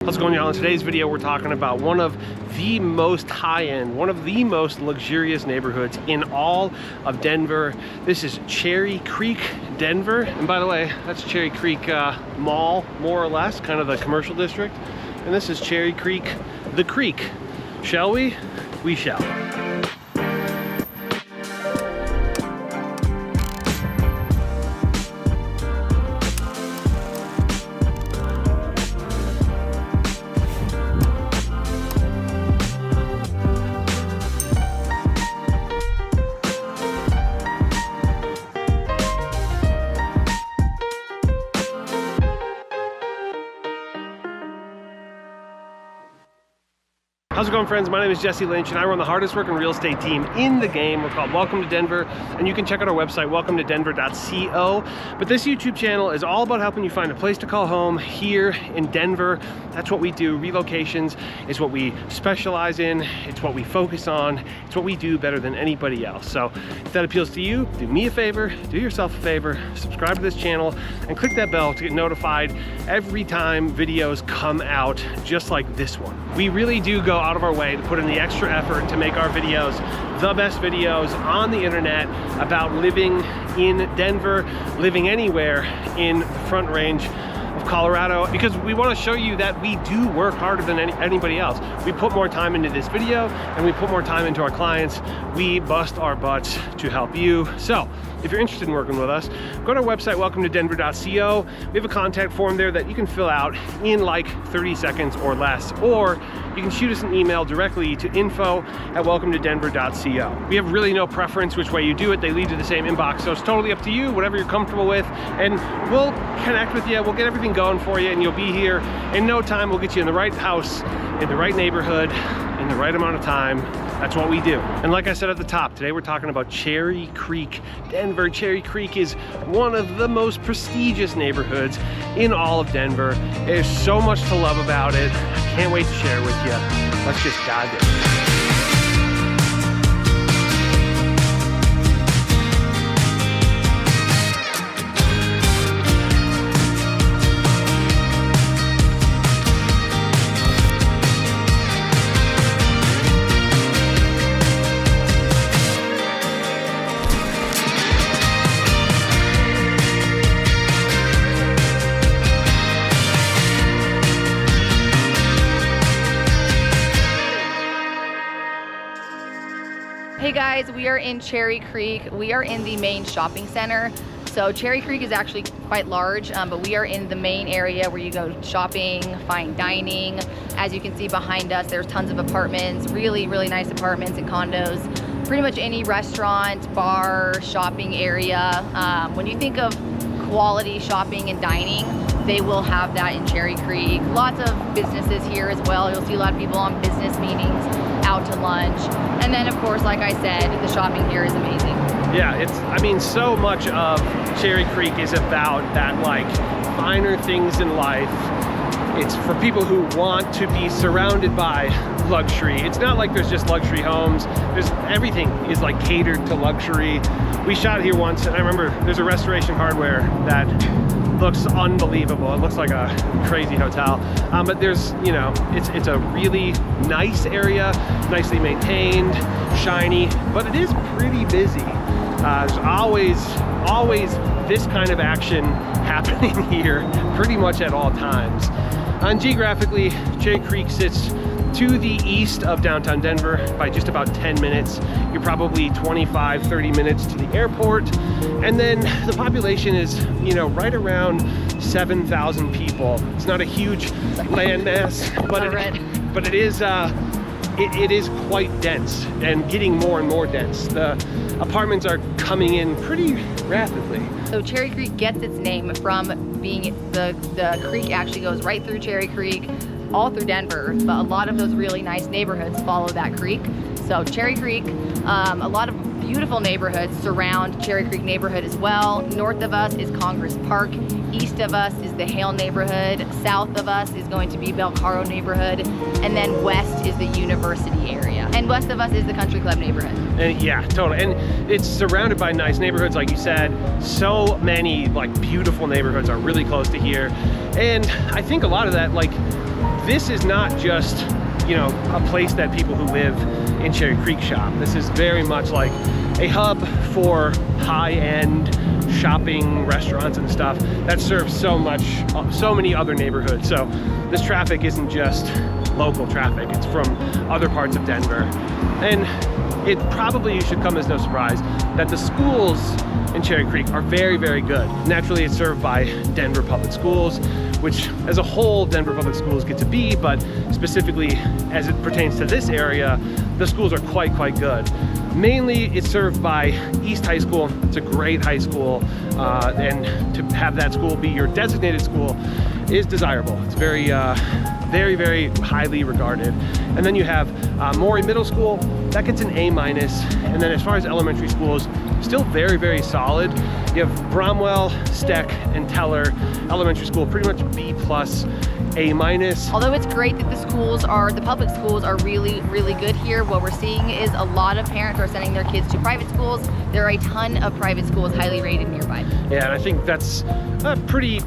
How's it going, y'all? In today's video, we're talking about one of the most high-end, one of the most luxurious neighborhoods in all of Denver. This is Cherry Creek, Denver. And by the way, that's Cherry Creek Mall, more or less, kind of the commercial district. And this is Cherry Creek, the creek. Shall we? We shall. How's it going, friends? My name is Jesse Lynch and I run the hardest working real estate team in the game. We're called Welcome to Denver, and you can check out our website, welcometodenver.co. But this YouTube channel is all about helping you find a place to call home here in Denver. That's what we do. Relocations is what we specialize in. It's what we focus on. It's what we do better than anybody else. So if that appeals to you, do me a favor, do yourself a favor, subscribe to this channel and click that bell to get notified every time videos come out just like this one. We really do go out of our way to put in the extra effort to make our videos the best videos on the internet about living in Denver, living anywhere in the Front Range of Colorado, because we want to show you that we do work harder than anybody else. We put more time into this video and we put more time into our clients. We bust our butts to help you. So if you're interested in working with us, go to our website, welcometodenver.co. We have a contact form there that you can fill out in like 30 seconds or less, or you can shoot us an email directly to info@welcometodenver.co. We have really no preference which way you do it. They lead to the same inbox, so it's totally up to you, whatever you're comfortable with, and we'll connect with you. We'll get everything going for you, and you'll be here in no time. We'll get you in the right house, in the right neighborhood, in the right amount of time. That's what we do. And like I said at the top, today we're talking about Cherry Creek, Denver. Cherry Creek is one of the most prestigious neighborhoods in all of Denver. There's so much to love about it. I can't wait to share with you. Let's just dive in. Hey guys, we are in Cherry Creek. We are in the main shopping center. So Cherry Creek is actually quite large, but we are in the main area where you go shopping, fine dining. As you can see behind us, there's tons of apartments, really, really nice apartments and condos. Pretty much any restaurant, bar, shopping area. When you think of quality shopping and dining, they will have that in Cherry Creek. Lots of businesses here as well. You'll see a lot of people on business meetings, out to lunch. And then of course, like I said, the shopping here is amazing. Yeah, I mean, so much of Cherry Creek is about that, like, finer things in life. It's for people who want to be surrounded by luxury. It's not like there's just luxury homes. Everything is like catered to luxury. We shot here once, and I remember there's a Restoration Hardware that looks unbelievable. It looks like a crazy hotel, but there's, you know, it's a really nice area, nicely maintained, shiny, but it is pretty busy. There's always this kind of action happening here pretty much at all times. And geographically, Cherry Creek sits to the east of downtown Denver by just about 10 minutes. You're probably 25, 30 minutes to the airport. And then the population is, you know, right around 7,000 people. It's not a huge landmass, but it is quite dense and getting more and more dense. The apartments are coming in pretty rapidly. So Cherry Creek gets its name from being the creek actually goes right through Cherry Creek, all through Denver, but a lot of those really nice neighborhoods follow that creek. So Cherry Creek, a lot of beautiful neighborhoods surround Cherry Creek neighborhood as well. North of us is Congress Park. East of us is the Hale neighborhood. South of us is going to be Belcaro neighborhood. And then west is the University area. And west of us is the Country Club neighborhood. And yeah, totally. And it's surrounded by nice neighborhoods, like you said. So many like beautiful neighborhoods are really close to here. And I think a lot of that, like, this is not just, you know, a place that people who live in Cherry Creek shop. This is very much like a hub for high-end shopping, restaurants and stuff that serves so many other neighborhoods. So this traffic isn't just local traffic, it's from other parts of Denver. And it probably should come as no surprise that the schools in Cherry Creek are very, very good. Naturally, it's served by Denver Public Schools, which as a whole, Denver Public Schools get to be, but specifically as it pertains to this area, the schools are quite good. Mainly, it's served by East High School. It's a great high school, and to have that school be your designated school is desirable. It's very, very highly regarded. And then you have Maury Middle School, that gets an A-. And then as far as elementary schools, still very, very solid. You have Bromwell, Steck, and Teller Elementary School, pretty much B+, A-. Although it's great that the public schools are really, really good here, what we're seeing is a lot of parents are sending their kids to private schools. There are a ton of private schools highly rated nearby. Yeah, and I think that's pretty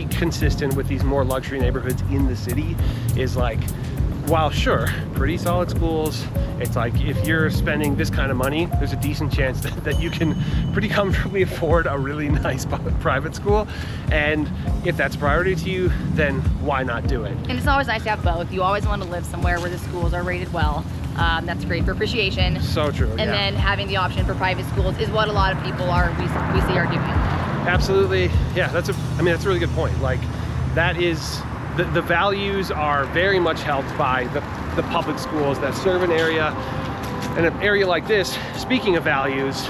consistent with these more luxury neighborhoods in the city, is like, while sure, pretty solid schools, it's like if you're spending this kind of money, there's a decent chance that you can pretty comfortably afford a really nice private school. And if that's a priority to you, then why not do it? And it's always nice to have both. You always want to live somewhere where the schools are rated well. That's great for appreciation. So true. And then having the option for private schools is what a lot of people we see are doing. Absolutely. Yeah, that's a really good point. Like, that is, the values are very much helped by the public schools that serve an area. And an area like this, speaking of values,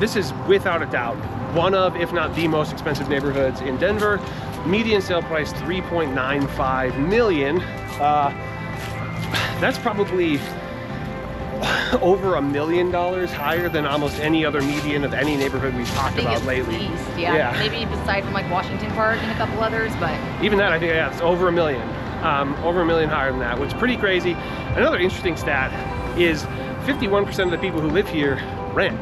this is without a doubt one of, if not the most expensive neighborhoods in Denver. Median sale price $3.95 million. That's probably over $1 million higher than almost any other median of any neighborhood we've talked about lately. Least, yeah. Maybe aside from like Washington Park and a couple others, but even that, I think, yeah, it's over $1 million. Over $1 million higher than that, which is pretty crazy. Another interesting stat is 51% of the people who live here rent.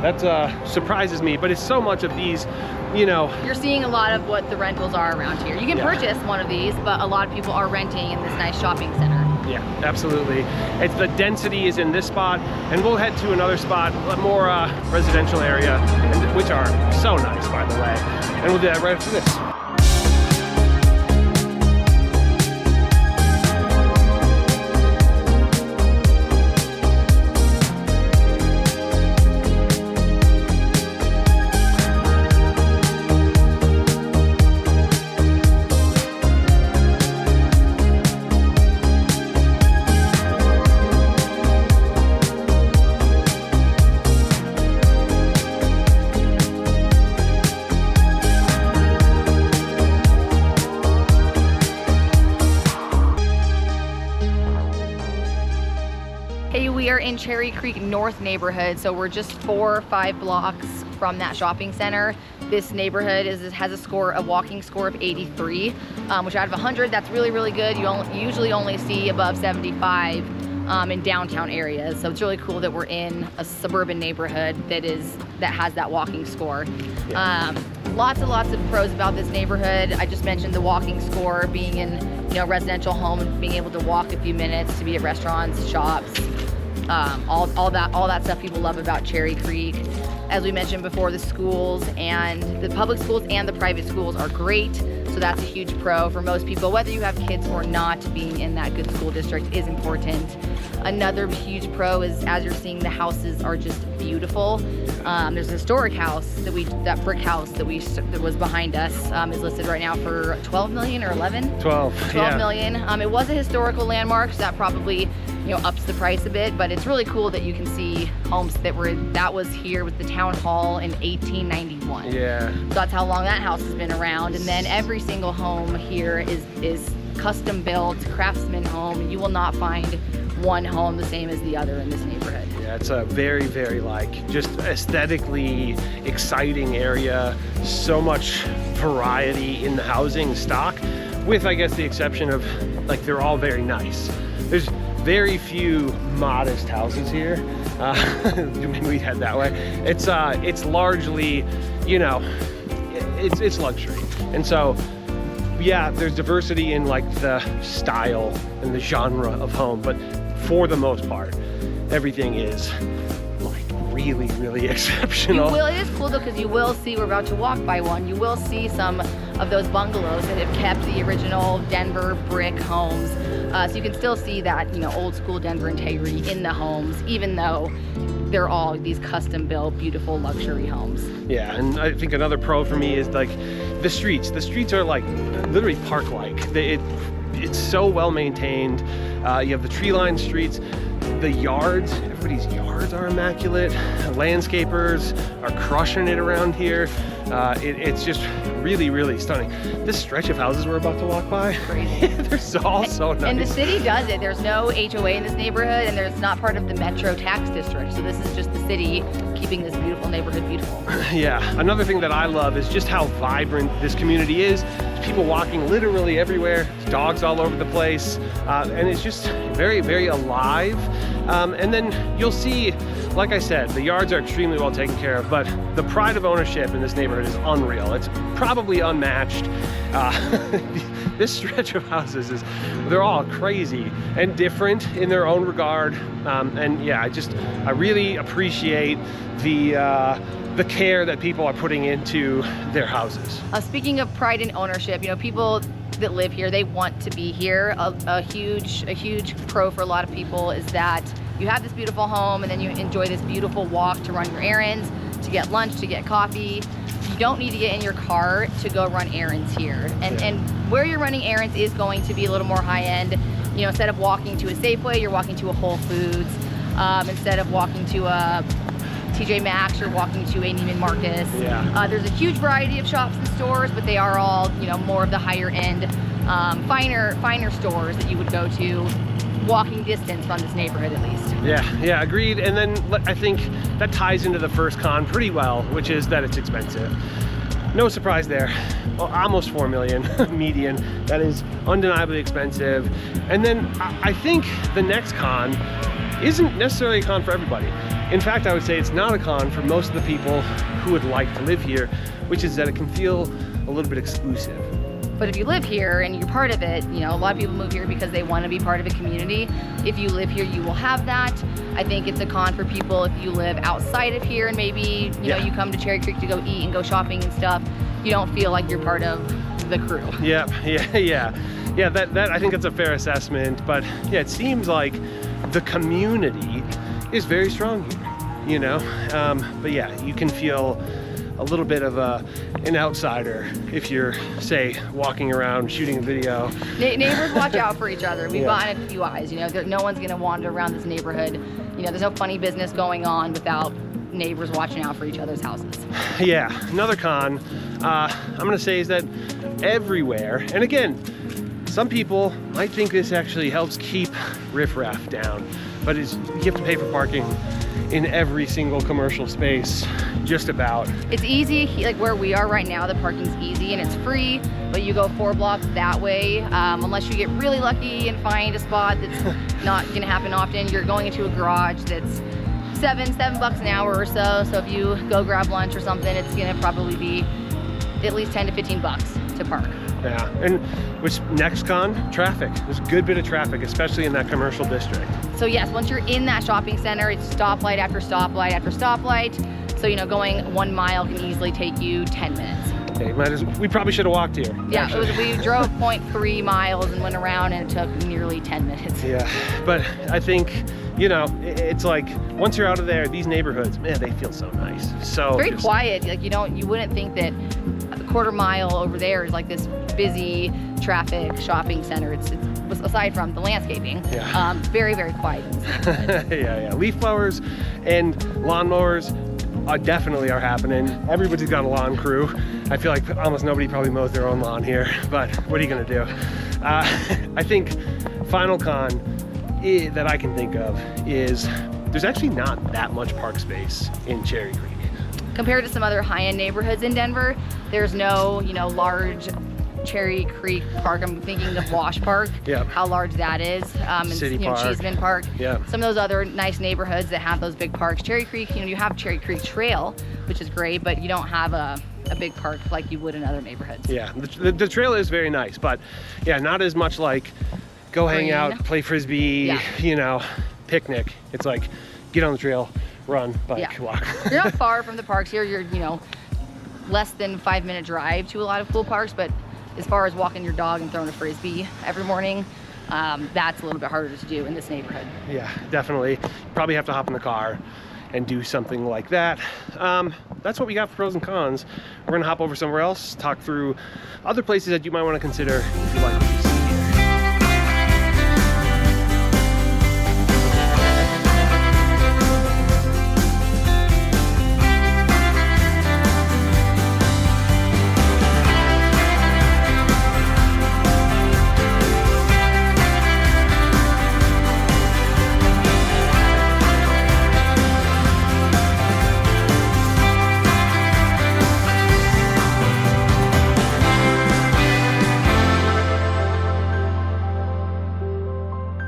That surprises me, but it's so much of these, you know. You're seeing a lot of what the rentals are around here. You can purchase one of these, but a lot of people are renting in this nice shopping center. Yeah, absolutely. It's the density is in this spot, and we'll head to another spot, a more residential area, which are so nice, by the way. And we'll do that right after this. We are in Cherry Creek North neighborhood, so we're just 4 or 5 blocks from that shopping center. This neighborhood has a walking score of 83, which out of 100, that's really, really good. You usually only see above 75 in downtown areas, so it's really cool that we're in a suburban neighborhood that has that walking score. Lots and lots of pros about this neighborhood. I just mentioned the walking score, being in residential home and being able to walk a few minutes to be at restaurants, shops. All that stuff people love about Cherry Creek. As we mentioned before, the schools and the public schools and the private schools are great. So that's a huge pro for most people. Whether you have kids or not, being in that good school district is important. Another huge pro is, as you're seeing, the houses are just beautiful. There's a historic house that brick house that was behind us is listed right now for 12 million or 11? 12 million. It was a historical landmark, so that probably ups the price a bit, but it's really cool that you can see homes that was here with the town hall in 1891. Yeah. So that's how long that house has been around. And then every single home here is custom built, craftsman home. You will not find one home the same as the other in this neighborhood. Yeah, it's a very, very just aesthetically exciting area. So much variety in the housing stock, with I guess the exception of they're all very nice. There's very few modest houses here. Maybe we head that way. It's largely, it's luxury. And so yeah, there's diversity in like the style and the genre of home, but for the most part, everything is like really, really exceptional. It is cool though, because you will see, we're about to walk by one, you will see some of those bungalows that have kept the original Denver brick homes. So you can still see that, old school Denver integrity in the homes, even though they're all these custom built, beautiful luxury homes. Yeah, and I think another pro for me is like the streets. The streets are like literally park-like. It's so well maintained. You have the tree-lined streets. The yards, everybody's yards are immaculate. Landscapers are crushing it around here. It's just really, really stunning. This stretch of houses we're about to walk by, crazy. They're all so nice. And the city does it. There's no HOA in this neighborhood, and there's not part of the Metro tax district. So this is just the city keeping this beautiful neighborhood beautiful. Yeah, another thing that I love is just how vibrant this community is. There's people walking literally everywhere. There's dogs all over the place. And it's just very, very alive. And then you'll see, like I said, the yards are extremely well taken care of, but the pride of ownership in this neighborhood is unreal. It's probably unmatched. This stretch of houses they're all crazy and different in their own regard. And yeah, I really appreciate the care that people are putting into their houses. Speaking of pride and ownership, people that live here, they want to be here. A huge pro for a lot of people is that you have this beautiful home and then you enjoy this beautiful walk to run your errands, to get lunch, to get coffee. You don't need to get in your car to go run errands here. And where you're running errands is going to be a little more high end. Instead of walking to a Safeway, you're walking to a Whole Foods. Instead of walking to a TJ Maxx, you're walking to a Neiman Marcus. Yeah. There's a huge variety of shops and stores, but they are all, more of the higher end, finer stores that you would go to walking distance from this neighborhood at least. Yeah, agreed. And then I think that ties into the first con pretty well, which is that it's expensive. No surprise there. Well, almost 4 million median. That is undeniably expensive. And then I think the next con isn't necessarily a con for everybody. In fact, I would say it's not a con for most of the people who would like to live here, which is that it can feel a little bit exclusive. But if you live here and you're part of it, a lot of people move here because they want to be part of a community. If you live here, you will have that. I think it's a con for people if you live outside of here and maybe, you come to Cherry Creek to go eat and go shopping and stuff. You don't feel like you're part of the crew. Yeah, that I think that's a fair assessment. But yeah, it seems like the community is very strong here, but yeah, you can feel a little bit of an outsider if you're, say, walking around shooting a video. Neighbors watch out for each other. We've gotten a few eyes. No one's gonna wander around this neighborhood. There's no funny business going on without neighbors watching out for each other's houses. Yeah, another con I'm gonna say is that everywhere, and again, some people might think this actually helps keep riffraff down, but you have to pay for parking in every single commercial space, just about. It's easy, like where we are right now, the parking's easy and it's free, but you go 4 blocks that way, unless you get really lucky and find a spot that's not gonna happen often, you're going into a garage that's $7 an hour or so. So if you go grab lunch or something, it's gonna probably be at least 10 to 15 bucks to park. Yeah, and which next con? Traffic. There's a good bit of traffic, especially in that commercial district. So yes, once you're in that shopping center, it's stoplight after stoplight after stoplight. So going 1 mile can easily take you 10 minutes. Okay, we probably should have walked here. Yeah, we drove 0.3 miles and went around and it took nearly 10 minutes. Yeah, but I think, it's like once you're out of there, these neighborhoods, man, they feel so nice. So it's very quiet. Like you wouldn't think that a 1/4 mile over there is like this busy traffic shopping center. It's aside from the landscaping, very, very quiet. Yeah. Leaf blowers and lawnmowers definitely are happening. Everybody's got a lawn crew. I feel like almost nobody probably mows their own lawn here, but what are you gonna do? I think final con that I can think of is there's actually not that much park space in Cherry Creek. Compared to some other high-end neighborhoods in Denver, there's no, large Cherry Creek Park, I'm thinking of Wash Park, Yeah. how large that is. And City Park. Cheeseman Park. Yeah. Some of those other nice neighborhoods that have those big parks. Cherry Creek, you have Cherry Creek Trail, which is great, but you don't have a big park like you would in other neighborhoods. Yeah, the trail is very nice, but yeah, not as much like go hang Green. out, play frisbee, Yeah. Picnic. It's like get on the trail, run, bike, walk. You're not far from the parks here. You're, less than 5-minute drive to a lot of cool parks, but as far as walking your dog and throwing a frisbee every morning, that's a little bit harder to do in this neighborhood. Yeah, definitely. Probably have to hop in the car and do something like that. That's what we got for pros and cons. We're gonna hop over somewhere else, talk through other places that you might want to consider if you like what you see here.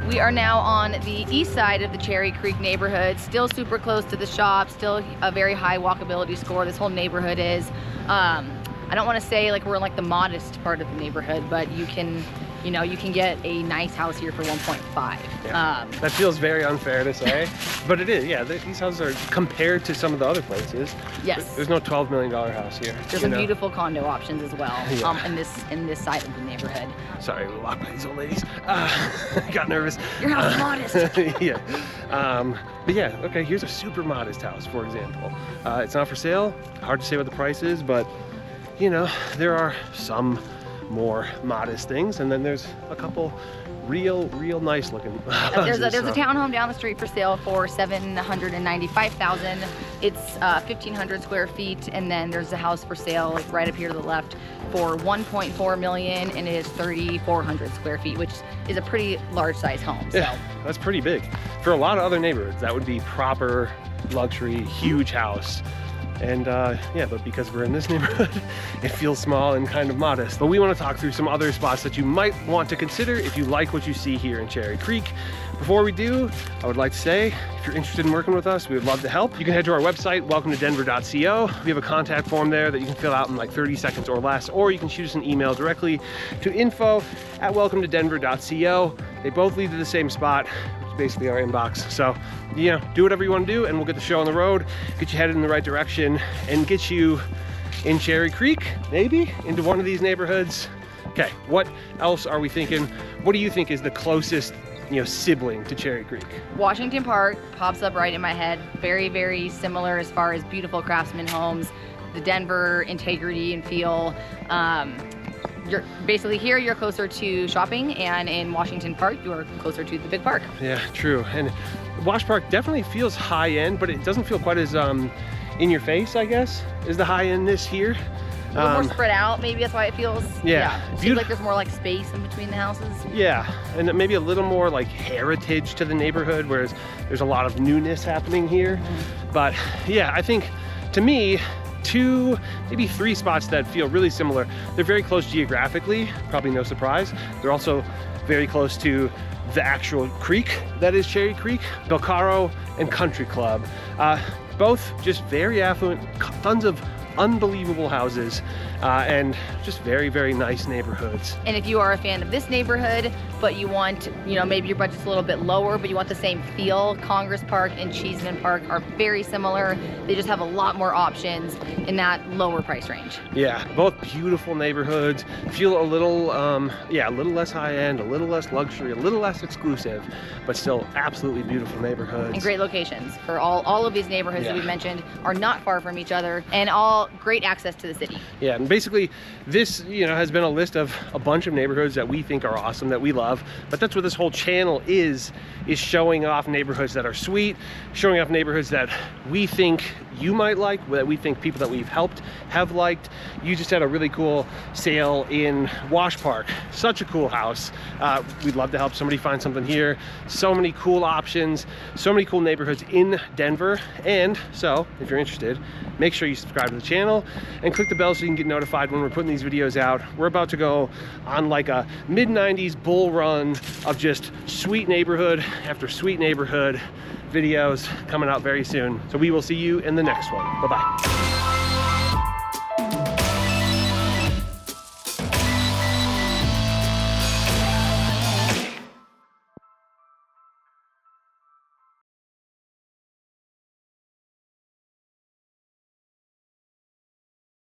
We are now on the east side of the Cherry Creek neighborhood, still super close to the shop, still a very high walkability score. This whole neighborhood is. I don't want to say like we're in like the modest part of the neighborhood, but you can get a nice house here for 1.5. Yeah. That feels very unfair to say, but it is. Yeah, these houses are compared to some of the other places. Yes. There's no $12 million house here. There's some beautiful condo options as well. Yeah. In this side of the neighborhood. Sorry, we walked by these old ladies. Got nervous. Your house is modest. Yeah. But yeah, okay, here's a super modest house, for example. It's not for sale. Hard to say what the price is, but there are some more modest things, and then there's a couple real nice looking houses. There's a townhome down the street for sale for $795,000. It's 1,500 square feet, and then there's a house for sale like right up here to the left for $1.4 million, and it is 3,400 square feet, which is a pretty large size home. So yeah, that's pretty big. For a lot of other neighborhoods, that would be proper luxury, huge house. And yeah, but because we're in this neighborhood, it feels small and kind of modest. But we want to talk through some other spots that you might want to consider if you like what you see here in Cherry Creek. Before we do, I would like to say, if you're interested in working with us, we would love to help. You can head to our website, welcometodenver.co. We have a contact form there that you can fill out in like 30 seconds or less, or you can shoot us an email directly to info@welcometodenver.co. They both lead to the same spot, which is basically our inbox. So, do whatever you want to do, and we'll get the show on the road, get you headed in the right direction, and get you in Cherry Creek, maybe into one of these neighborhoods. Okay, what else are we thinking? What do you think is the closest sibling to Cherry Creek? Washington Park pops up right in my head. Very, very similar as far as beautiful craftsman homes, the Denver integrity and feel. You're basically here, you're closer to shopping, and in Washington Park, you are closer to the big park. Yeah, true. And Wash Park definitely feels high end, but it doesn't feel quite as in your face, I guess, is the high end this here. A little more spread out, maybe that's why it feels. Yeah. It seems like there's more like space in between the houses. Yeah, and maybe a little more like heritage to the neighborhood, whereas there's a lot of newness happening here. But yeah, I think to me, 2, maybe 3 spots that feel really similar. They're very close geographically, probably no surprise. They're also very close to the actual creek that is Cherry Creek, Belcaro and Country Club. Both just very affluent, tons of unbelievable houses, and just very, very nice neighborhoods. And if you are a fan of this neighborhood, but you want, maybe your budget's a little bit lower, but you want the same feel, Congress Park and Cheeseman Park are very similar. They just have a lot more options in that lower price range. Yeah, both beautiful neighborhoods. Feel a little, a little less high end, a little less luxury, a little less exclusive, but still absolutely beautiful neighborhoods. And great locations for all of these neighborhoods that we mentioned are not far from each other, and all great access to the city. Yeah, and basically this, has been a list of a bunch of neighborhoods that we think are awesome, that we love. of, but that's what this whole channel is showing off neighborhoods that are sweet, showing off neighborhoods that we think you might like, that we think people that we've helped have liked. You just had a really cool sale in Wash Park. Such a cool house. We'd love to help somebody find something here. So many cool options, so many cool neighborhoods in Denver. And so if you're interested, make sure you subscribe to the channel and click the bell so you can get notified when we're putting these videos out. We're about to go on like a mid-90s bull run of just sweet neighborhood after sweet neighborhood videos coming out very soon. So we will see you in the next one. Bye-bye.